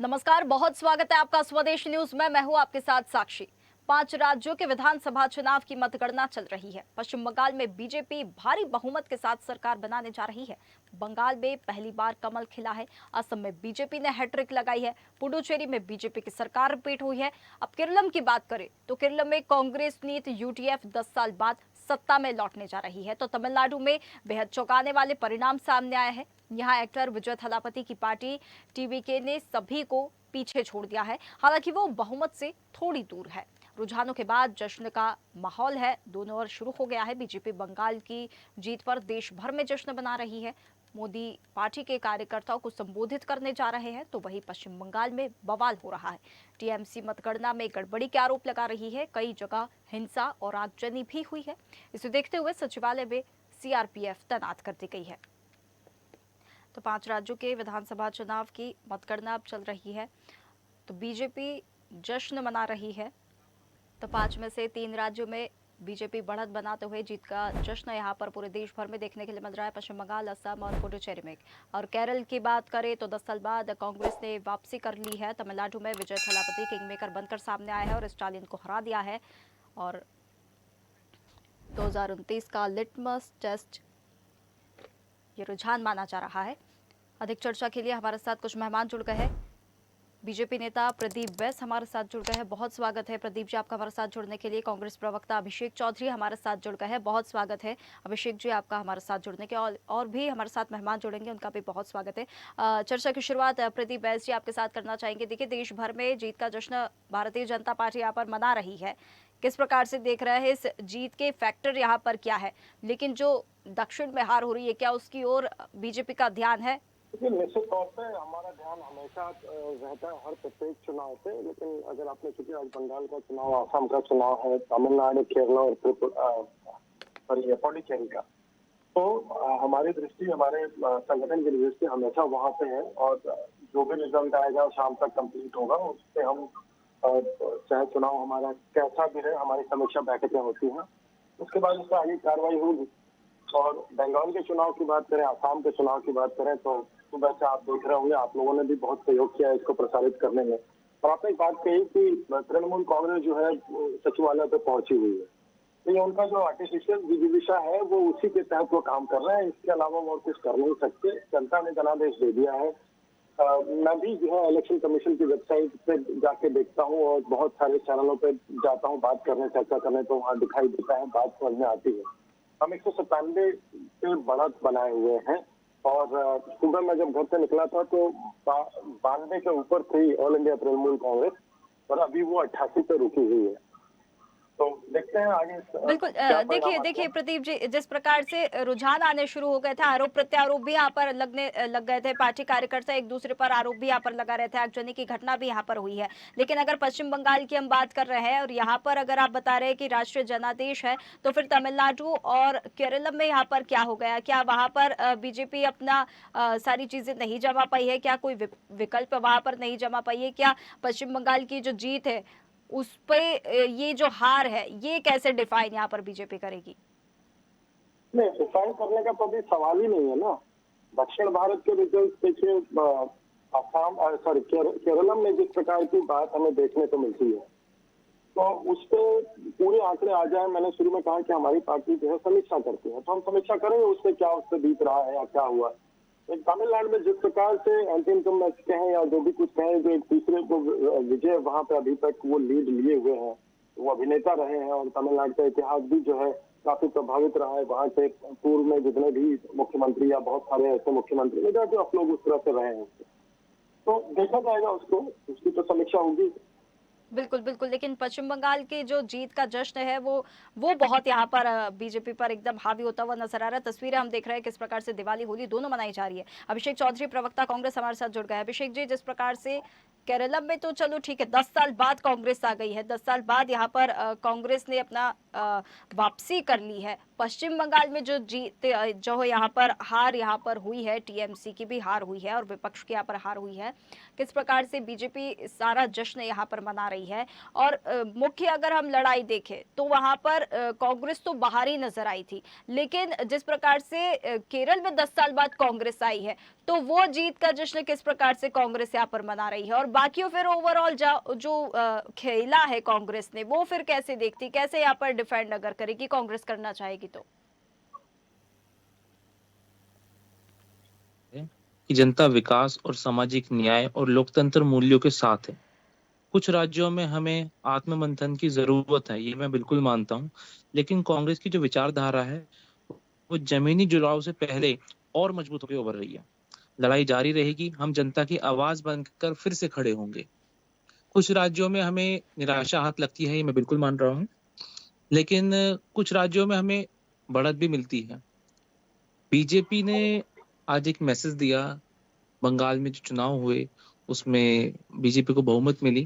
नमस्कार, बहुत स्वागत है आपका स्वदेश न्यूज में। मैं हूं आपके साथ साक्षी। 5 राज्यों के विधानसभा चुनाव की मतगणना चल रही है। पश्चिम बंगाल में बीजेपी भारी बहुमत के साथ सरकार बनाने जा रही है। बंगाल में पहली बार कमल खिला है। असम में बीजेपी ने हैट्रिक लगाई है। पुडुचेरी में बीजेपी की सरकार रिपीट हुई है। अब केरलम की बात करें तो केरल में कांग्रेस नीति यूटीएफ 10 साल बाद सत्ता में लौटने जा रही है। तो तमिलनाडु में बेहद चौंकाने वाले परिणाम सामने आए हैं। यहाँ एक्टर विजय थलापति की पार्टी टीवीके ने सभी को पीछे छोड़ दिया है। हालांकि वो बहुमत से थोड़ी दूर है। रुझानों के बाद जश्न का माहौल है, दोनों ओर शुरू हो गया है। बीजेपी बंगाल की जीत पर देश भर में जश्न मना रही है। मोदी पार्टी के कार्यकर्ताओं को संबोधित करने जा रहे हैं, तो वहीं पश्चिम बंगाल में बवाल हो रहा है। टीएमसी मतगणना में गड़बड़ी के आरोप लगा रही है। कई जगह हिंसा और आगजनी भी हुई है। इसे देखते हुए सचिवालय में सीआरपीएफ तैनात कर दी गई है। तो 5 राज्यों के विधानसभा चुनाव की मतगणना अब चल रही है। तो बीजेपी जश्न मना रही है। तो 5 में से 3 राज्यों में बीजेपी बढ़त बनाते हुए जीत का जश्न यहाँ पर पूरे देश भर में देखने के लिए मिल रहा है। पश्चिम बंगाल, असम और पुडुचेरी में। और केरल की बात करें तो 10 साल बाद कांग्रेस ने वापसी कर ली है। तमिलनाडु में विजय थलापति किंगमेकर बनकर सामने आया है और स्टालिन को हरा दिया है। और 2029 का लिटमस टेस्ट ये रुझान माना जा रहा है। अधिक चर्चा के लिए हमारे साथ कुछ मेहमान जुड़ गए हैं। बीजेपी नेता प्रदीप बैस हमारे साथ जुड़ गए हैं। बहुत स्वागत है प्रदीप जी आपका हमारे साथ जुड़ने के लिए। कांग्रेस प्रवक्ता अभिषेक चौधरी हमारे साथ जुड़ गए हैं। बहुत स्वागत है अभिषेक जी आपका हमारे साथ जुड़ने के। और भी हमारे साथ मेहमान जुड़ेंगे, उनका भी बहुत स्वागत है। चर्चा की शुरुआत प्रदीप बैस जी आपके साथ करना चाहेंगे। देखिए, देश भर में जीत का जश्न भारतीय जनता पार्टी यहाँ पर मना रही है। किस प्रकार से देख रहे हैं इस जीत के फैक्टर यहाँ पर क्या है? लेकिन जो दक्षिण में हार हो रही है, क्या उसकी ओर बीजेपी का ध्यान है? देखिए, निश्चित तौर पे हमारा ध्यान हमेशा रहता है हर प्रत्येक चुनाव पे। लेकिन अगर आपने, चूंकि आज बंगाल का चुनाव, आसाम का चुनाव है, तमिलनाडु, केरल और पौंडीचेरी का, तो हमारी दृष्टि, हमारे संगठन की दृष्टि हमेशा वहाँ पे है। और जो भी रिजल्ट आएगा शाम तक कंप्लीट होगा, उस पर हम चाहे चुनाव हमारा कैसा भी रहे, हमारी समीक्षा बैठकें होती हैं। उसके बाद उस पर आगे कार्रवाई होगी। और बंगाल के चुनाव की बात करें, आसाम के चुनाव की बात करें, तो सुबह से आप देख रहे होंगे, आप लोगों ने भी बहुत सहयोग किया इसको प्रसारित करने में। और आपने एक बात कही कि तृणमूल कांग्रेस जो है सचिवालय पे पहुंची हुई है। तो ये उनका जो आर्टिफिशियल विदिशा है वो उसी के तहत वो काम कर रहे हैं। इसके अलावा वो और कुछ कर नहीं सकते। जनता ने जनादेश दे दिया है। मैं भी जो है इलेक्शन कमीशन की वेबसाइट पे जाके देखता हूँ और बहुत सारे चैनलों पे जाता हूँ बात करने, चर्चा करने, तो वहाँ दिखाई देता है, बात समझ में आती है। हम 197 पे बढ़त बनाए हुए हैं। और सुबह मैं जब घर से निकला था तो 92 के ऊपर थी ऑल इंडिया तृणमूल कांग्रेस, और अभी वो 88 पे रुकी हुई है। तो देखते हैं आगे बिल्कुल। देखिए प्रदीप जी, जिस प्रकार से रुझान आने शुरू हो गए थे, आरोप प्रत्यारोप भी यहाँ पर लग गए थे। पार्टी कार्यकर्ता एक दूसरे पर आरोप भी यहाँ पर लगा रहे थे। आगजनी की घटना भी यहाँ पर हुई है। लेकिन अगर पश्चिम बंगाल की हम बात कर रहे हैं और यहाँ पर अगर आप बता रहे हैं कि राष्ट्रीय जनादेश है, तो फिर तमिलनाडु और केरल में यहाँ पर क्या हो गया? क्या वहां पर बीजेपी अपना सारी चीजें नहीं जमा पाई है? क्या कोई विकल्प वहां पर नहीं जमा पाई है? क्या पश्चिम बंगाल की जो जीत है उस पे ये जो हार है ये कैसे डिफाइन यहाँ पर बीजेपी करेगी? नहीं, डिफाइन करने का तो अभी सवाल ही नहीं है ना। दक्षिण भारत के रिजल्ट देखिए, आसाम, सॉरी, केरलम में जिस प्रकार की बात हमें देखने को मिलती है, तो उस पर पूरे आंकड़े आ जाए। मैंने शुरू में कहा कि हमारी पार्टी जो है समीक्षा करती है, तो हम समीक्षा करेंगे उस पर, क्या उस पर बीत रहा है या क्या हुआ। तमिलनाडु में जिस प्रकार से एंटी इनकम टैक्स कहें या जो भी कुछ कहें, जो एक दूसरे को विजय वहां पे अभी तक वो लीड लिए हुए हैं, वो अभिनेता रहे हैं। और तमिलनाडु का इतिहास भी जो है काफी प्रभावित रहा है। वहां के पूर्व में जितने भी मुख्यमंत्री या बहुत सारे ऐसे मुख्यमंत्री मेजर जो आप लोग उस तरह से रहे हैं, तो देखा जाएगा उसको, उसकी तो समीक्षा होगी। बिल्कुल बिल्कुल। लेकिन पश्चिम बंगाल की जो जीत का जश्न है वो बहुत यहाँ पर बीजेपी पर एकदम हावी होता हुआ नजर आ रहा है। तस्वीरें हम देख रहे हैं किस प्रकार से दिवाली होली दोनों मनाई जा रही है। अभिषेक चौधरी प्रवक्ता कांग्रेस हमारे साथ जुड़ गए हैं। अभिषेक जी, जिस प्रकार से केरला में तो चलो ठीक है, 10 साल बाद कांग्रेस आ गई है, 10 साल बाद यहाँ पर कांग्रेस ने अपना वापसी कर ली है। पश्चिम बंगाल में जो जीत जो है यहाँ पर हार यहाँ पर हुई है, टीएमसी की भी हार हुई है और विपक्ष की यहाँ पर हार हुई है, किस प्रकार से बीजेपी सारा जश्न यहाँ पर मना रही है। और मुख्य अगर हम लड़ाई देखें तो वहां पर कांग्रेस तो बाहर ही नजर आई थी, लेकिन जिस प्रकार से केरल में 10 साल बाद कांग्रेस आई है, तो वो जीत का जश्न किस प्रकार से कांग्रेस यहाँ पर मना रही है, और बाकी फिर ओवरऑल जो खेला है कांग्रेस ने, वो फिर कैसे देखती, कैसे यहाँ पर डिफेंड अगर करेगी कांग्रेस करना चाहेगी तो। कि जनता विकास और सामाजिक न्याय और लोकतंत्र मूल्यों के साथ है। कुछ राज्यों में हमें आत्ममंथन की जरूरत है, ये मैं बिल्कुल मानता हूँ, लेकिन कांग्रेस की जो विचारधारा है वो जमीनी जुड़ाव से पहले और मजबूत होकर उभर रही है। लड़ाई जारी रहेगी, हम जनता की आवाज बनकर फिर से खड़े होंगे। कुछ राज्यों में हमें निराशा हाथ लगती है, ये मैं बिल्कुल मान रहा हूँ, लेकिन कुछ राज्यों में हमें बढ़त भी मिलती है। बीजेपी ने आज एक मैसेज दिया, बंगाल में जो चुनाव हुए उसमें बीजेपी को बहुमत मिली।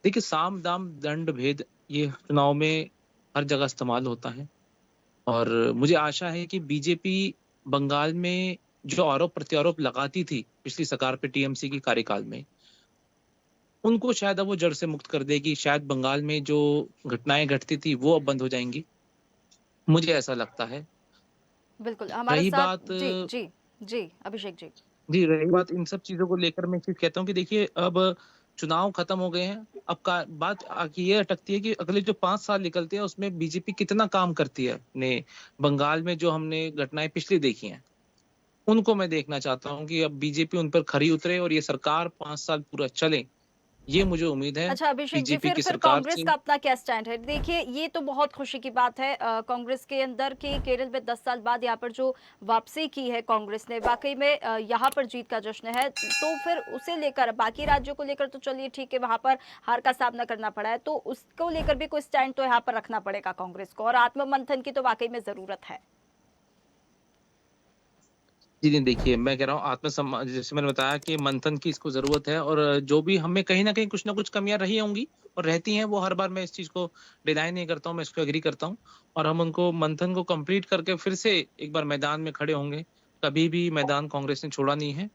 देखिए, साम दाम दंड भेद ये चुनाव में हर जगह इस्तेमाल होता है, और मुझे आशा है कि बीजेपी बंगाल में जो आरोप प्रत्यारोप लगाती थी पिछली सरकार पे टीएमसी की कार्यकाल में, उनको शायद अब वो जड़ से मुक्त कर देगी। शायद बंगाल में जो घटनाएं घटती थी वो अब बंद हो जाएंगी, मुझे ऐसा लगता है। बिल्कुल हमारे रही साथ। बात जी जी जी अभिषेक जी। जी, रही बात इन सब चीजों को लेकर, मैं एक चीज कहता हूँ कि देखिए, अब चुनाव खत्म हो गए हैं। अब का बात आके ये अटकती है कि अगले जो 5 साल निकलते हैं उसमें बीजेपी कितना काम करती है अपने बंगाल में। जो हमने घटनाएं पिछली देखी हैं उनको मैं देखना चाहता हूँ कि अब बीजेपी उन पर खरी उतरे और ये सरकार 5 साल पूरा चले, ये मुझे उम्मीद है अच्छा अभिषेक जी, बीजेपी की फिर सरकार कांग्रेस से। का अपना क्या स्टैंड है? देखिए ये तो बहुत खुशी की बात है कांग्रेस के अंदर कि केरल में 10 साल बाद यहाँ पर जो वापसी की है कांग्रेस ने, वाकई में यहाँ पर जीत का जश्न है। तो फिर उसे लेकर बाकी राज्यों को लेकर तो चलिए ठीक है, वहां पर हार का सामना करना पड़ा है, तो उसको लेकर भी कोई स्टैंड तो यहाँ पर रखना पड़ेगा कांग्रेस को, और आत्ममंथन की तो वाकई में जरूरत है। जी नहीं, देखिए मैं कह रहा हूँ आत्मसम्मान, जैसे मैंने बताया कि मंथन की इसको जरूरत है, और जो भी हमें कहीं ना कहीं कुछ ना कुछ कमियां रही होंगी और रहती हैं, वो हर बार मैं इस चीज को डिनाई नहीं करता हूँ, मैं इसको एग्री करता हूँ। और हम उनको मंथन को कंप्लीट करके फिर से एक बार मैदान में खड़े होंगे। कभी भी मैदान कांग्रेस ने छोड़ा नहीं है,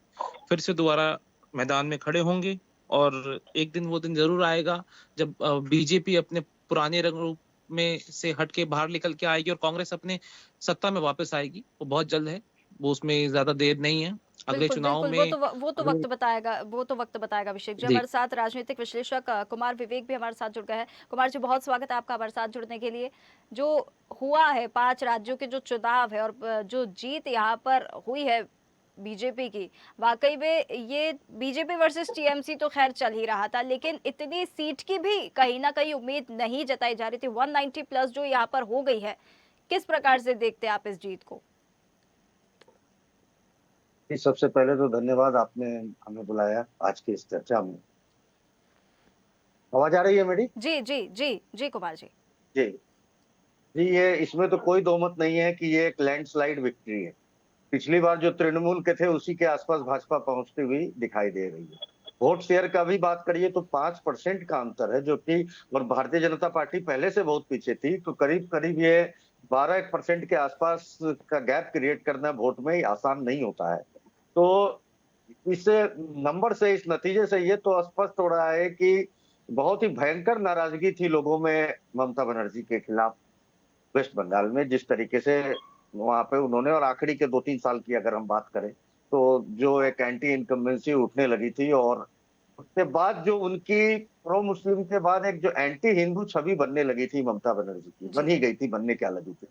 फिर से दोबारा मैदान में खड़े होंगे। और एक दिन वो दिन जरूर आएगा जब बीजेपी अपने पुराने रंग रूप में से हट के बाहर निकल के आएगी और कांग्रेस अपने सत्ता में वापस आएगी। वो बहुत जल्द है, वो उसमें ज्यादा देर नहीं है। अगले बिल्कुल चुनाव बिल्कुल, में वो तो अगर वक्त बताएगा, वो तो वक्त बताएगा। अभिषेक जी जी हमारे साथ राजनीतिक विश्लेषक कुमार विवेक भी हमारे साथ जुड़ गए हैं। कुमार जी बहुत स्वागत है आपका हमारे साथ जुड़ने के लिए। जो हुआ है 5 राज्यों के जो चुनाव है और जो जीत यहाँ पर हुई है बीजेपी की, वाकई में ये बीजेपी वर्सेस टीएमसी तो खैर चल ही रहा था, लेकिन इतनी सीट की भी कहीं ना कहीं उम्मीद नहीं जताई जा रही थी। 190 प्लस जो यहाँ पर हो गई है, किस प्रकार से देखते हैं आप इस जीत को? जी, सबसे पहले तो धन्यवाद, आपने हमें बुलाया आज की इस चर्चा में। आवाज आ रही है मेरी? जी जी जी जी कुमार जी। जी जी, ये इसमें तो कोई दो मत नहीं है कि ये एक लैंडस्लाइड विक्ट्री है। पिछली बार जो तृणमूल के थे उसी के आसपास भाजपा पहुंचती हुई दिखाई दे रही है। वोट शेयर का भी बात करिए तो 5% का अंतर है, जो कि और भारतीय जनता पार्टी पहले से बहुत पीछे थी, तो करीब करीब ये 12% के आसपास का गैप क्रिएट करना वोट में आसान नहीं होता है। तो इस नंबर से, इस नतीजे से ये तो स्पष्ट हो रहा है कि बहुत ही भयंकर नाराजगी थी लोगों में ममता बनर्जी के खिलाफ वेस्ट बंगाल में, जिस तरीके से वहां पे उन्होंने, और आखिरी के 2-3 साल की अगर हम बात करें तो जो एक एंटी इनकम्बेंसी उठने लगी थी, और उसके बाद जो उनकी प्रो मुस्लिम के बाद एक जो एंटी हिंदू छवि बनने लगी थी ममता बनर्जी की, बन जी ही गई थी, बनने क्या लगी थी,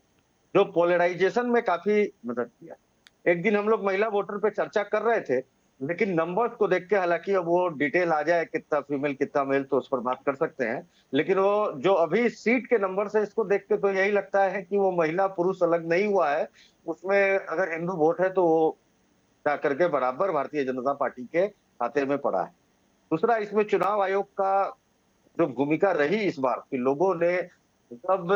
जो पोलराइजेशन में काफी मदद किया। एक दिन हम लोग महिला वोटर पे चर्चा कर रहे थे, लेकिन नंबर्स को देख के, हालांकि अब वो डिटेल आ जाए कितना फीमेल कितना मेल तो उस पर बात कर सकते हैं, लेकिन वो जो अभी सीट के नंबर से इसको देख के तो यही लगता है कि वो महिला पुरुष अलग नहीं हुआ है। उसमें अगर हिंदू वोट है तो वो जा करके बराबर भारतीय जनता पार्टी के खाते में पड़ा है। दूसरा, इसमें चुनाव आयोग का जो भूमिका रही इस बार कि लोगों ने, तब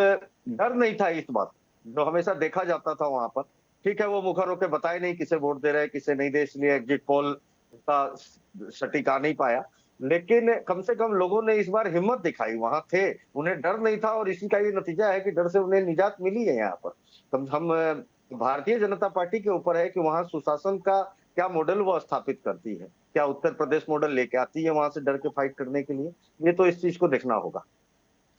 डर नहीं था इस बात, जो हमेशा देखा जाता था वहां पर। ठीक है, वो मुखर होकर बताए नहीं किसे वोट दे रहे हैं किसे नहीं दे, इसलिए एग्जिट पोल का सटीक आ नहीं पाया, लेकिन कम से कम लोगों ने इस बार हिम्मत दिखाई, वहां थे, उन्हें डर नहीं था, और इसी का ये नतीजा है कि डर से उन्हें निजात मिली है यहाँ पर। भारतीय जनता पार्टी के ऊपर है कि वहां सुशासन का क्या मॉडल वो स्थापित करती है। क्या उत्तर प्रदेश मॉडल लेके आती है वहां से डर के फाइट करने के लिए? ये तो इस चीज को देखना होगा।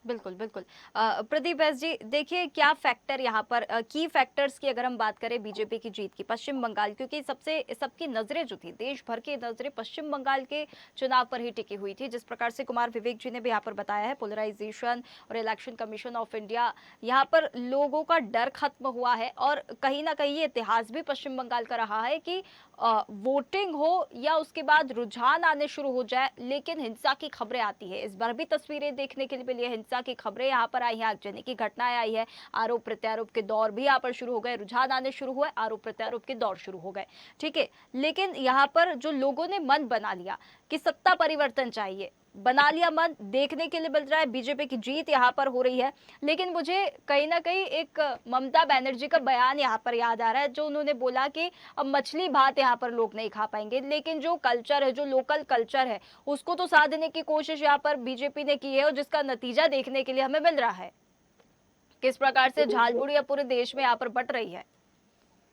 बिल्कुल, बिल्कुल। प्रदीप बैस जी, देखिए क्या फैक्टर यहाँ पर की फैक्टर्स की अगर हम बात करें बीजेपी की जीत की, पश्चिम बंगाल, क्योंकि सबकी नज़रें जो थी, देश भर की नज़रें पश्चिम बंगाल के चुनाव पर ही टिकी हुई थी। जिस प्रकार से कुमार विवेक जी ने भी यहाँ पर बताया है, पोलराइजेशन और इलेक्शन कमीशन ऑफ इंडिया, यहाँ पर लोगों का डर खत्म हुआ है और कहीं ना कहीं ये इतिहास भी पश्चिम बंगाल का रहा है कि वोटिंग हो या उसके बाद रुझान आने शुरू हो जाए, लेकिन हिंसा की खबरें आती है। इस बार भी तस्वीरें देखने के लिए मिली है, हिंसा की खबरें यहाँ पर आई हैं, आगजनी की घटनाएं आई है, आरोप प्रत्यारोप के दौर भी यहाँ पर शुरू हो गए, रुझान आने शुरू हुए, आरोप प्रत्यारोप के दौर शुरू हो गए। ठीक है, लेकिन यहाँ पर जो लोगों ने मन बना लिया कि सत्ता परिवर्तन चाहिए, बना लिया मन, देखने के लिए मिल रहा है बीजेपी की जीत यहाँ पर हो रही है। लेकिन मुझे कहीं ना कहीं एक ममता बनर्जी का बयान यहाँ पर याद आ रहा है, जो उन्होंने बोला कि अब मछली भात यहाँ पर लोग नहीं खा पाएंगे, लेकिन जो कल्चर है, जो लोकल कल्चर है, उसको तो साधने की कोशिश यहाँ पर बीजेपी ने की है और जिसका नतीजा देखने के लिए हमें मिल रहा है किस प्रकार से झालमुड़ियां पूरे देश में यहाँ पर बट रही है।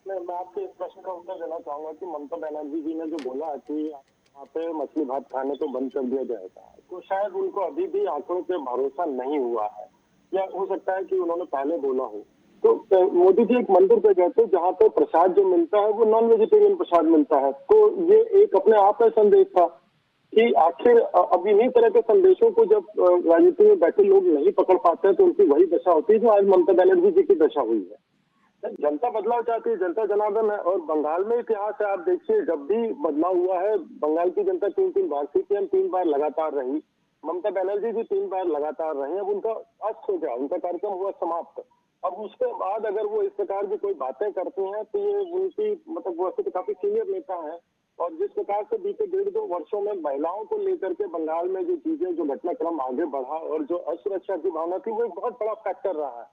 मैं आपके इस प्रश्न का उत्तर देना चाहूंगा कि ममता बनर्जी जी ने जो बोला कि यहाँ पे मछली भात खाने को बंद कर दिया जाएगा, तो शायद उनको अभी भी आंकड़ों पे भरोसा नहीं हुआ है, या हो सकता है कि उन्होंने पहले बोला हो। तो मोदी जी एक मंदिर पे गए थे जहाँ पे प्रसाद जो मिलता है वो नॉन वेजिटेरियन प्रसाद मिलता है, तो ये एक अपने आप में संदेश था कि आखिर अब इन्हीं तरह के संदेशों को जब राजनीति में बैठे लोग नहीं पकड़ पाते हैं तो उनकी वही दशा होती है जो आज ममता बनर्जी जी की दशा हुई है। जनता बदलाव चाहती है, जनता जनार्दन है, और बंगाल में इतिहास है, आप देखिए जब भी बदलाव हुआ है बंगाल की जनता 3 बार, सीपीएम 3 बार लगातार रही, ममता बनर्जी जी 3 बार लगातार रही। अब उनका अस्त हो गया, उनका कार्यक्रम हुआ समाप्त। अब उसके बाद अगर वो इस प्रकार की कोई बातें करती हैं तो ये उनकी मतलब वैसे तो काफी सीनियर नेता है, और जिस प्रकार से बीते 1.5-2 वर्षों में महिलाओं को लेकर के बंगाल में जो चीजें, जो घटनाक्रम आगे बढ़ा और जो असुरक्षा की भावना थी, वो एक बहुत बड़ा फैक्टर रहा है।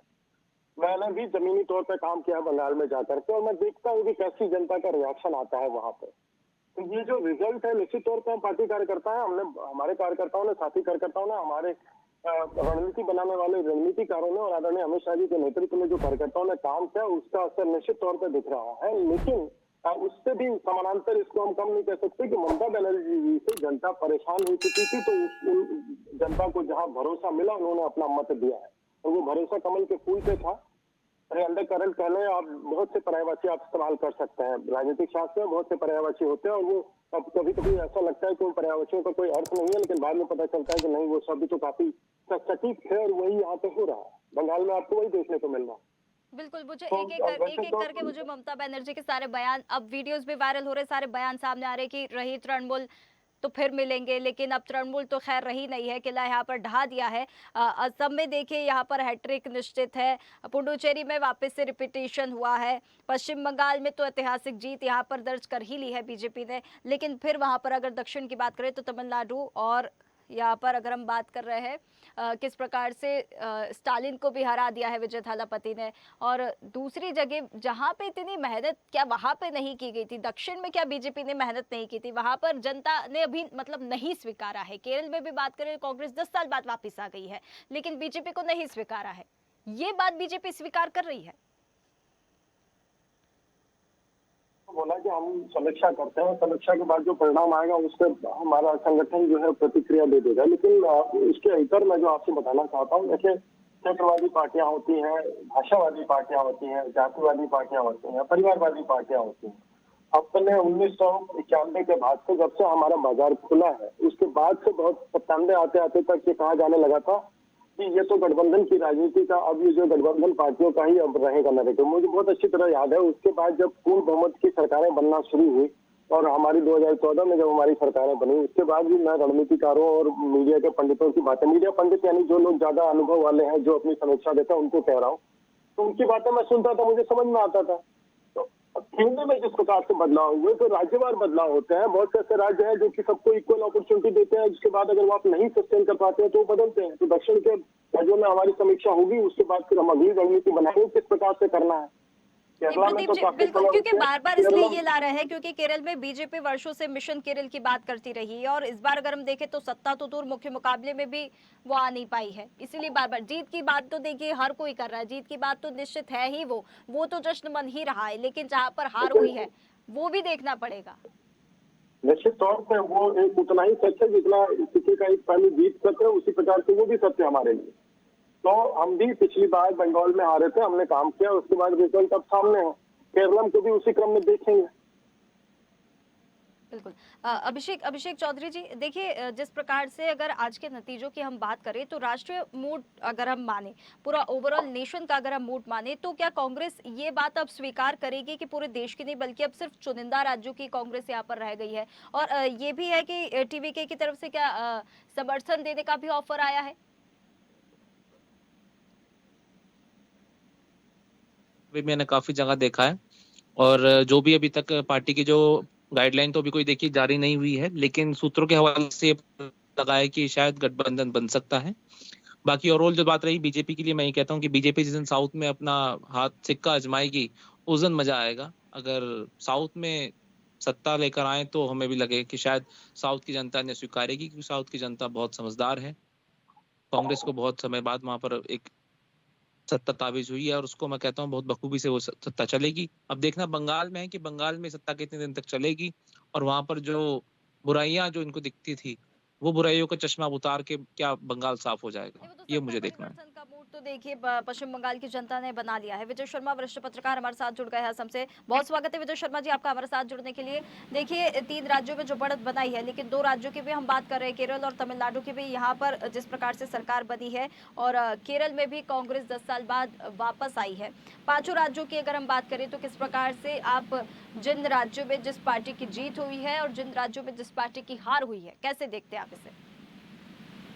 मैंने भी जमीनी तौर पर काम किया बंगाल में जाकर के, और मैं देखता हूँ कि कैसी जनता का रिएक्शन आता है वहां पे। तो ये जो रिजल्ट है, निश्चित तौर पर हम पार्टी कार्यकर्ता है, हमने, हमारे कार्यकर्ताओं ने, साथी कार्यकर्ताओं ने, हमारे रणनीति बनाने वाले रणनीतिकारों ने और आदरणीय अमित शाह जी के नेतृत्व में जो कार्यकर्ताओं ने काम किया, उसका असर निश्चित तौर पर दिख रहा है। लेकिन उससे भी समानांतर इसको हम कम नहीं कह सकते कि ममता बनर्जी जी से जनता परेशान हो चुकी थी, तो जनता को जहाँ भरोसा मिला उन्होंने अपना मत दिया है, और वो भरोसा कमल के फूल पे था। अरे अंडर करंट कह लें आप, बहुत से पर्यायवाची आप इस्तेमाल कर सकते हैं, राजनीतिक शास्त्र में बहुत से पर्यायवाची होते हैं, और वो कभी कभी ऐसा लगता है कि उन पर्यायवाचियों का कोई अर्थ नहीं है, लेकिन बाद में पता चलता है कि नहीं, वो शब्द तो काफी सटीक थे, और वही यहाँ पे हो रहा है बंगाल में, आपको वही देखने को मिल रहा है। बिल्कुल, मुझे तो एक एक करके मुझे ममता बनर्जी के सारे बयान, अब वीडियोस भी वायरल हो रहे, सारे बयान सामने आ रहे कि रही तृणमूल तो फिर मिलेंगे, लेकिन अब तृणमूल तो खैर रही नहीं है, किला यहाँ पर ढहा दिया है। असम में देखिए यहाँ पर हैट्रिक निश्चित है, पुडुचेरी में वापस से रिपीटेशन हुआ है, पश्चिम बंगाल में तो ऐतिहासिक जीत यहाँ पर दर्ज कर ही ली है बीजेपी ने, लेकिन फिर वहाँ पर अगर दक्षिण की बात करें तो तमिलनाडु, और यहाँ पर अगर हम बात कर रहे हैं किस प्रकार से स्टालिन को भी हरा दिया है विजय थालापति ने, और दूसरी जगह जहाँ पे इतनी मेहनत क्या वहाँ पे नहीं की गई थी, दक्षिण में क्या बीजेपी ने मेहनत नहीं की थी, वहाँ पर जनता ने अभी मतलब नहीं स्वीकारा है। केरल में भी बात करें, कांग्रेस 10 साल बाद वापस आ गई है, लेकिन बीजेपी को नहीं स्वीकारा है। ये बात बीजेपी स्वीकार कर रही है। बोला कि हम समीक्षा करते हैं, समीक्षा के बाद जो परिणाम आएगा उस पर हमारा संगठन जो है प्रतिक्रिया दे देगा। लेकिन इसके इतर मैं जो आपसे बताना चाहता हूँ, देखिए क्षेत्रवादी पार्टियां होती हैं, भाषावादी पार्टियां होती हैं, जातिवादी पार्टियां होती हैं, परिवारवादी पार्टियां होती हैं। अपने 1991 के बाद से, जब से हमारा बाजार खुला है, उसके बाद से बहुत 97 आते आते तक ये कहा जाने लगा था कि ये तो गठबंधन की राजनीति का, अब ये जो गठबंधन पार्टियों का ही अब रहेगा नैरेटिव। मुझे बहुत अच्छी तरह याद है, उसके बाद जब पूर्ण बहुमत की सरकारें बनना शुरू हुई और हमारी 2014 में जब हमारी सरकारें बनी, उसके बाद भी मैं रणनीतिकारों और मीडिया के पंडितों की बातें, मीडिया पंडित यानी जो लोग ज्यादा अनुभव वाले हैं, जो अपनी समीक्षा देते हैं, उनको कह रहा हूँ, तो उनकी बातें मैं सुनता था, मुझे समझ में आता था। केंद्र में जिस प्रकार से बदलाव हुए, तो राज्यवार बदलाव होते हैं। बहुत से ऐसे राज्य हैं जो कि सबको इक्वल अपॉर्चुनिटी देते हैं, जिसके बाद अगर वो आप नहीं सस्टेन कर पाते हैं तो वो बदलते हैं। तो दक्षिण के राज्यों में हमारी समीक्षा होगी, उसके बाद फिर हम अगली रणनीति बनाएंगे किस प्रकार से करना है। केरला में प्रदीप तो जी काफी बिल्कुल, समय क्योंकि से बार बार इसलिए केरला ये ला रहे हैं क्योंकि केरल में बीजेपी वर्षों से मिशन केरल की बात करती रही है और इस बार अगर हम देखें तो सत्ता तो दूर, मुख्य मुकाबले में भी वो आ नहीं पाई है। इसीलिए बार बार जीत की बात तो देखिए हर कोई कर रहा है, जीत की बात तो निश्चित है ही, वो तो जश्न मन ही रहा है, लेकिन जहां पर हार हुई है वो भी देखना पड़ेगा। निश्चित तौर पे वो एक उतना ही सच है जितना किसी का एक पहली जीत सत्य है, उसी प्रकार से वो भी सत्य है हमारे लिए। तो हम भी पिछली बार बंगाल में हारे थे, हमने काम किया, उसके बाद रिजल्ट अब सामने है। केरल को भी उसी क्रम में देखेंगे। बिल्कुल। अभिषेक अभिषेक चौधरी जी देखिए, जिस प्रकार से अगर आज के नतीजों की हम बात करें तो राष्ट्रीय मूड अगर हम माने, पूरा ओवरऑल नेशन का अगर हम मूड माने, तो क्या कांग्रेस ये बात अब स्वीकार करेगी कि पूरे देश की नहीं बल्कि अब सिर्फ चुनिंदा राज्यों की कांग्रेस यहाँ पर रह गई है? और ये भी है कि टीवीके की तरफ से क्या समर्थन देने का भी ऑफर आया है? भी मैंने काफी जगह देखा है, और जो भी अभी तक पार्टी की जो गाइडलाइन तो अभी कोई देखिए जारी नहीं हुई है, लेकिन सूत्रों के हवाले से ये लगा है कि शायद गठबंधन बन सकता है। बाकी ओवरऑल जो बात रही बीजेपी के लिए, मैं ये कहता हूँ कि बीजेपी जिस दिन साउथ में अपना हाथ सिक्का आजमाएगी उस दिन मजा आएगा। अगर साउथ में सत्ता लेकर आए तो हमें भी लगे कि शायद साउथ की जनता ने स्वीकारेगी, क्योंकि साउथ की जनता बहुत समझदार है। कांग्रेस को बहुत समय बाद वहां पर एक सत्ता ताबीज हुई है और उसको मैं कहता हूँ बहुत बखूबी से वो सत्ता चलेगी। अब देखना बंगाल में है कि बंगाल में सत्ता कितने दिन तक चलेगी, और वहां पर जो बुराइयां जो इनको दिखती थी वो बुराइयों का चश्मा उतार के क्या बंगाल साफ हो जाएगा, नहीं, वो तो ये सत्ता मुझे देखना है। परिवर्तन का मूड तो देखिए पश्चिम बंगाल की जनता ने बना लिया है। विजय शर्मा वरिष्ठ पत्रकार हमारे साथ जुड़ गए हैं असम से। बहुत स्वागत है विजय शर्मा जी आपका हमारे साथ जुड़ने के लिए। देखिए 3 राज्यों में जो बढ़त बनाई है, लेकिन 2 राज्यों की भी हम बात कर रहे हैं, केरल और तमिलनाडु की भी, यहाँ पर जिस प्रकार से सरकार बनी है और केरल में भी कांग्रेस 10 साल बाद वापस आई है। 5 राज्यों की अगर हम बात करें तो किस प्रकार से आप जिन राज्यों में जिस पार्टी की जीत हुई है और जिन राज्यों में जिस पार्टी की हार हुई है, कैसे देखते हैं आप इसे?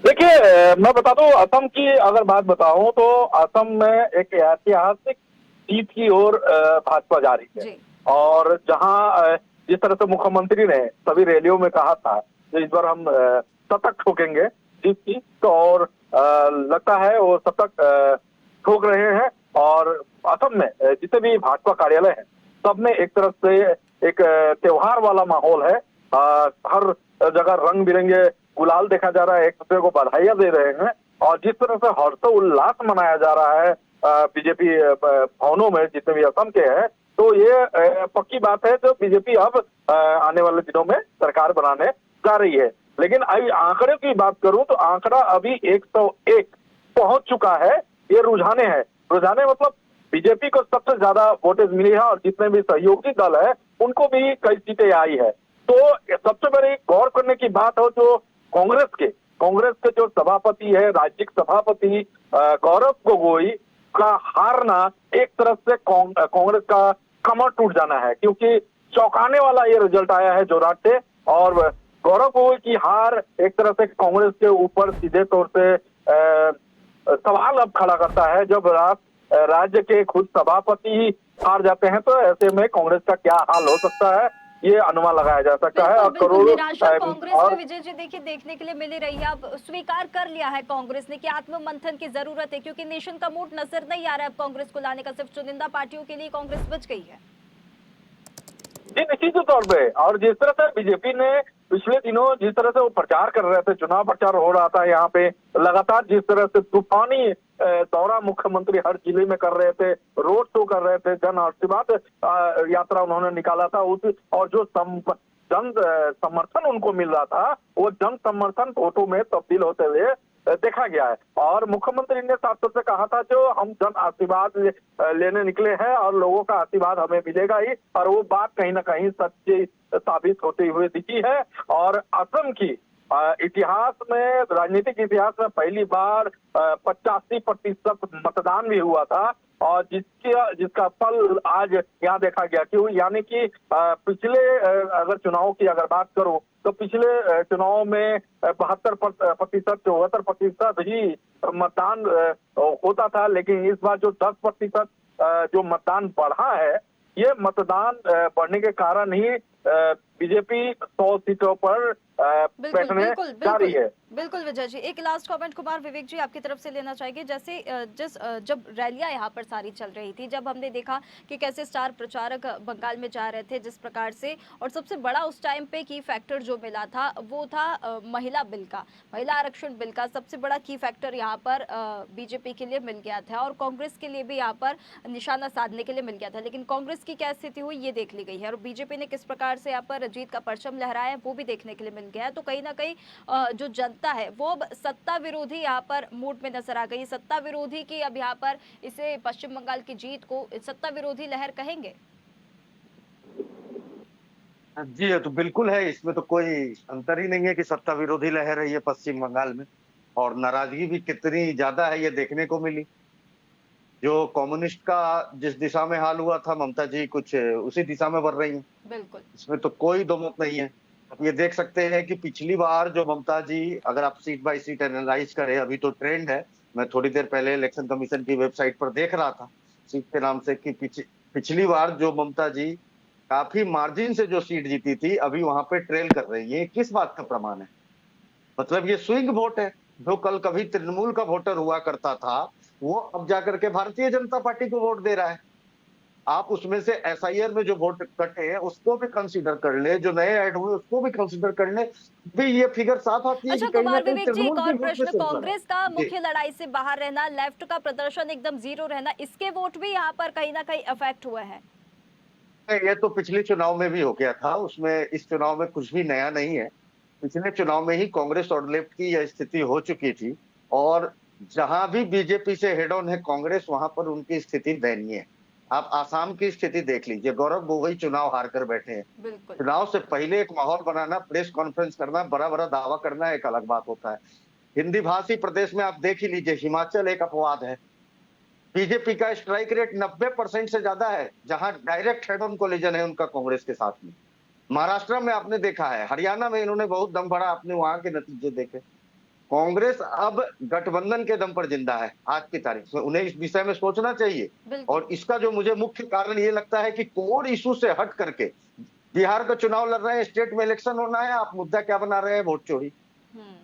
देखिए, मैं बता दूं, असम की अगर बात बताऊं तो असम में एक ऐतिहासिक जीत की ओर भाजपा जा रही है। जी और जहां जिस तरह से मुख्यमंत्री ने सभी रैलियों में कहा था कि इस बार हम शतक ठोकेंगे जीत की, तो और लगता है वो शतक ठोक रहे हैं। और असम में जितने भी भाजपा कार्यालय हैं सब में एक तरफ से एक त्योहार वाला माहौल है। हर जगह रंग बिरंगे गुलाल देखा जा रहा है, एक दूसरे को बधाइयां दे रहे हैं। और जिस तरह से हर्षोल्लास मनाया जा रहा है बीजेपी भवनों में जितने भी असम के हैं, तो ये पक्की बात है जो बीजेपी अब आने वाले दिनों में सरकार बनाने जा रही है। लेकिन अभी आंकड़े की बात करूं तो आंकड़ा अभी 101 पहुंच चुका है। ये रुझाने हैं, रुझाने मतलब बीजेपी को सबसे ज्यादा वोटेज मिली है और जितने भी सहयोगी दल है उनको भी कई सीटें आई है। तो सबसे बड़ी गौर करने की बात हो जो कांग्रेस के जो सभापति है, राज्य सभापति गौरव गोगोई का हारना एक तरफ से कांग्रेस का कमर टूट जाना है, क्योंकि चौंकाने वाला ये रिजल्ट आया है जोरहाट से। और गौरव गोगोई की हार एक तरह से कांग्रेस के ऊपर सीधे तौर से सवाल अब खड़ा करता है। जब राज्य के खुद सभापति ही हार जाते हैं तो ऐसे में कांग्रेस का क्या हाल हो सकता है ये अनुमान लगाया जा सकता है। और बिल्कुल निराशा करोड़ों कांग्रेस में विजय जी देखिए देखने के लिए मिली रही है। अब स्वीकार कर लिया है कांग्रेस ने कि आत्ममंथन की जरूरत है, क्योंकि नेशन का मूड नजर नहीं आ रहा है अब कांग्रेस को लाने का, सिर्फ चुनिंदा पार्टियों के लिए कांग्रेस बच गई है। जी निश्चित तौर पे। और जिस तरह से बीजेपी ने पिछले दिनों जिस तरह से वो प्रचार कर रहे थे, चुनाव प्रचार हो रहा था यहाँ पे लगातार, जिस तरह से तूफानी दौरा मुख्यमंत्री हर जिले में कर रहे थे, रोड शो कर रहे थे, जन आशीर्वाद यात्रा उन्होंने निकाला था, उस और जो जन समर्थन उनको मिल रहा था वो जन समर्थन वोटों में तब्दील होते हुए देखा गया है। और मुख्यमंत्री ने साफ तौर से कहा था जो हम जन आशीर्वाद लेने निकले हैं और लोगों का आशीर्वाद हमें मिलेगा ही, और वो बात कहीं ना कहीं सच्ची साबित होती हुई दिखी है। और असम की इतिहास में, राजनीतिक इतिहास में पहली बार 85% मतदान भी हुआ था, और जिसका फल आज यहाँ देखा गया। क्यों? यानी कि पिछले अगर चुनाव की अगर बात करूं तो पिछले चुनाव में 72%, 74% ही मतदान होता था, लेकिन इस बार जो 10% जो मतदान बढ़ा है, ये मतदान बढ़ने के कारण ही बीजेपी 100 सीटों पर बिल्कुल बैठने बिल्कुल जा रही बिल्कुल है। बिल्कुल विजय जी, एक लास्ट कमेंट कुमार विवेक जी आपकी तरफ से लेना चाहेंगे। जैसे जब रैलियां यहाँ पर सारी चल रही थी, जब हमने देखा कि कैसे स्टार प्रचारक बंगाल में जा रहे थे जिस प्रकार से, और सबसे बड़ा उस टाइम पे की फैक्टर जो मिला था वो था महिला बिल का, महिला आरक्षण बिल का सबसे बड़ा की फैक्टर यहाँ पर बीजेपी के लिए मिल गया था, और कांग्रेस के लिए भी यहाँ पर निशाना साधने के लिए मिल गया था। लेकिन कांग्रेस की क्या स्थिति हुई ये देख ली गई है, और बीजेपी ने किस प्रकार से यहाँ पर जीत का परचम लहराया है वो भी देखने के लिए मिल गया है। तो कहीं ना कहीं जो जनता है वो अब सत्ता विरोधी यहाँ पर मूड में नजर आ गई। सत्ता विरोधी की अब यहाँ पर इसे पश्चिम बंगाल की जीत को सत्ता विरोधी लहर कहेंगे। जी, ये तो बिल्कुल है, इसमें तो कोई अंतर ही नहीं है कि सत्ता विरोधी लहर है ये पश्चिम बंगाल में। और नाराजगी भी कितनी ज्यादा है ये देखने को मिली। जो कम्युनिस्ट का जिस दिशा में हाल हुआ था, ममता जी कुछ उसी दिशा में बढ़ रही हैं। बिल्कुल इसमें तो कोई दो मत नहीं है। आप ये देख सकते हैं कि पिछली बार जो ममता जी, अगर आप सीट बाय सीट एनालाइज करें, अभी तो ट्रेंड है, मैं थोड़ी देर पहले इलेक्शन कमीशन की वेबसाइट पर देख रहा था सीट के नाम से, कि पिछली बार जो ममता जी काफी मार्जिन से जो सीट जीती थी, अभी वहां पे ट्रेल कर रही है। किस बात का प्रमाण है? मतलब ये स्विंग वोट है। जो कल कभी तृणमूल का वोटर हुआ करता था, वो अब जाकर के भारतीय जनता पार्टी को वोट दे रहा है। आप उसमें से एसआईआर में जो वोट कटे हैं उसको भी कंसीडर कर ले, जो नए ऐड हुए उसको भी कंसीडर कर ले, भी ये फिगर साफ आती है कि अच्छा कहीं ना कुमार कहीं विवेक जी, एक तृणमूल और के वोट में प्रश्न, सिर्फ लगा कांग्रेस का जी। मुख्य लड़ाई से बाहर रहना, लेफ्ट का प्रदर्शन एकदम जीरो रहना, इसके वोट भी यहाँ पर कहीं ना कहीं अफेक्ट हुए हैं। ये तो पिछले चुनाव में भी हो गया था, उसमें इस चुनाव में कुछ भी नया नहीं है। पिछले चुनाव में ही कांग्रेस और लेफ्ट की यह स्थिति हो चुकी थी, और जहां भी बीजेपी से हेड ऑन है कांग्रेस, वहां पर उनकी स्थिति दयनीय है। आप आसाम की स्थिति देख लीजिए, गौरव गोगोई चुनाव हार कर बैठे हैं। बिल्कुल चुनाव से पहले एक माहौल बनाना, प्रेस कॉन्फ्रेंस करना, बड़ा बड़ा दावा करना एक अलग बात होता है। हिंदी भाषी प्रदेश में आप देख ही लीजिए, हिमाचल एक अपवाद है। बीजेपी का स्ट्राइक रेट 90% से ज्यादा है, जहां डायरेक्ट हेड ऑन कोलिजन है उनका कांग्रेस के साथ में। महाराष्ट्र में आपने देखा है, हरियाणा में इन्होंने बहुत दम भरा, आपने वहां के नतीजे देखे। कांग्रेस अब गठबंधन के दम पर जिंदा है आज की तारीख में, उन्हें इस विषय में सोचना चाहिए। बिल्कुल। और इसका जो मुझे मुख्य कारण ये लगता है कि कोर इशू से हट करके बिहार का चुनाव लड़ रहे हैं, स्टेट में इलेक्शन होना है, आप मुद्दा क्या बना रहे हैं? वोट चोरी। हम्म।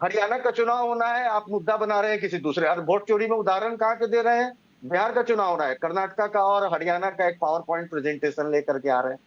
हरियाणा का चुनाव होना है, आप मुद्दा बना रहे हैं किसी दूसरे, और वोट चोरी में उदाहरण कहाँ के दे रहे हैं? बिहार का चुनाव हो रहा है, कर्नाटका का और हरियाणा का एक पावर पॉइंट प्रेजेंटेशन लेकर के आ रहे हैं।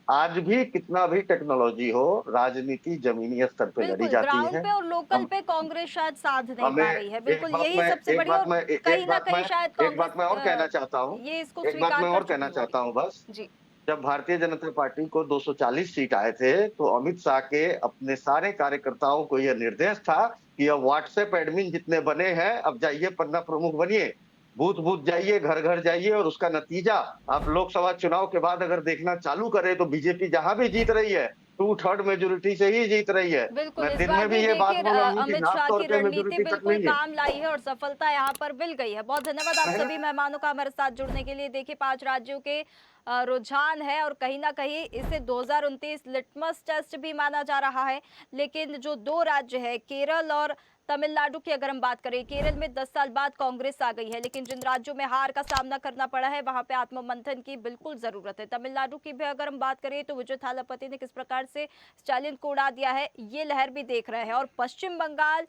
आज भी कितना भी टेक्नोलॉजी हो, राजनीति जमीनी स्तर पे लड़ी बिल्कुल जाती ग्राउंड है। पे और लोकल हम पे कांग्रेस शायद साध नहीं हमें पा रही है। बिल्कुल यही सबसे एक बड़ी, बात और मैं कहीं ना कहीं शायद एक बात मैं कांग्रेस और कहना चाहता हूँ, ये इसको एक बात स्वीकार मैं कर और चुकी कहना होगी। चाहता हूँ बस। जी। जब भारतीय जनता पार्टी को 240 सीट आए थे, तो अमित शाह के अपने सारे कार्यकर्ताओं को यह निर्देश था कि अब व्हाट्सएप एडमिन जितने बने हैं, अब जाइए पन्ना प्रमुख बनिए, बूथ बूथ जाइए, घर घर जाइए, और उसका नतीजा आप लोकसभा चुनाव के बाद अगर देखना चालू करें तो बीजेपी जहां भी जीत रही है 2/3 मेजोरिटी से ही जीत रही है। बिल्कुल मैं इस दिन बार में भी भी ये बात देखिए बोला हूं कि अमित नाप शाह तौर की पे रणनीति मेजोरिटी तक बिल्कुल नहीं है। काम लाई है और सफलता यहाँ पर मिल गई है। बहुत धन्यवाद आप मेहनत सभी मेहमानों का हमारे साथ जुड़ने के लिए। देखिए 5 राज्यों के रुझान है, और कहीं ना कहीं इसे 2029 लिटमस टेस्ट भी माना जा रहा है। लेकिन जो 2 राज्य है केरल और तमिलनाडु की अगर हम बात करें, केरल में 10 साल बाद कांग्रेस आ गई है, लेकिन जिन राज्यों में हार का सामना करना पड़ा है वहां पे आत्ममंथन की बिल्कुल जरूरत है। तमिलनाडु की भी अगर हम बात करें तो विजय थालापति ने किस प्रकार से स्टालिन को उड़ा दिया है, ये लहर भी देख रहे हैं। और पश्चिम बंगाल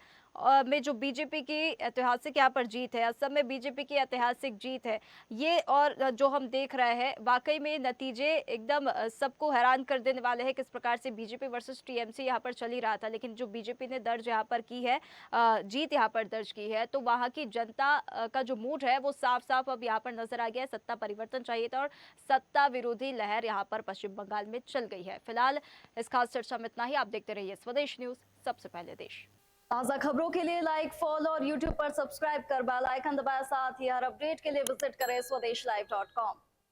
में जो बीजेपी की ऐतिहासिक यहाँ पर जीत है, असम में बीजेपी की ऐतिहासिक जीत है, ये और जो हम देख रहे हैं वाकई में नतीजे एकदम सबको हैरान कर देने वाले हैं। किस प्रकार से बीजेपी वर्सेस टीएमसी यहाँ पर चल ही रहा था, लेकिन जो बीजेपी ने दर्ज यहाँ पर की है, जीत यहाँ पर दर्ज की है, तो वहाँ की जनता का जो मूड है वो साफ साफ अब यहाँ पर नजर आ गया है। सत्ता परिवर्तन चाहिए था और सत्ता विरोधी लहर यहाँ पर पश्चिम बंगाल में चल गई है। फिलहाल इस खास चर्चा में इतना ही। आप देखते रहिए स्वदेश न्यूज, सबसे पहले देश। ताज़ा खबरों के लिए लाइक, फॉलो और यूट्यूब पर सब्सक्राइब कर बेल आइकन दबाएं। साथ ही हर अपडेट के लिए विजिट करें स्वदेशलाइव.com।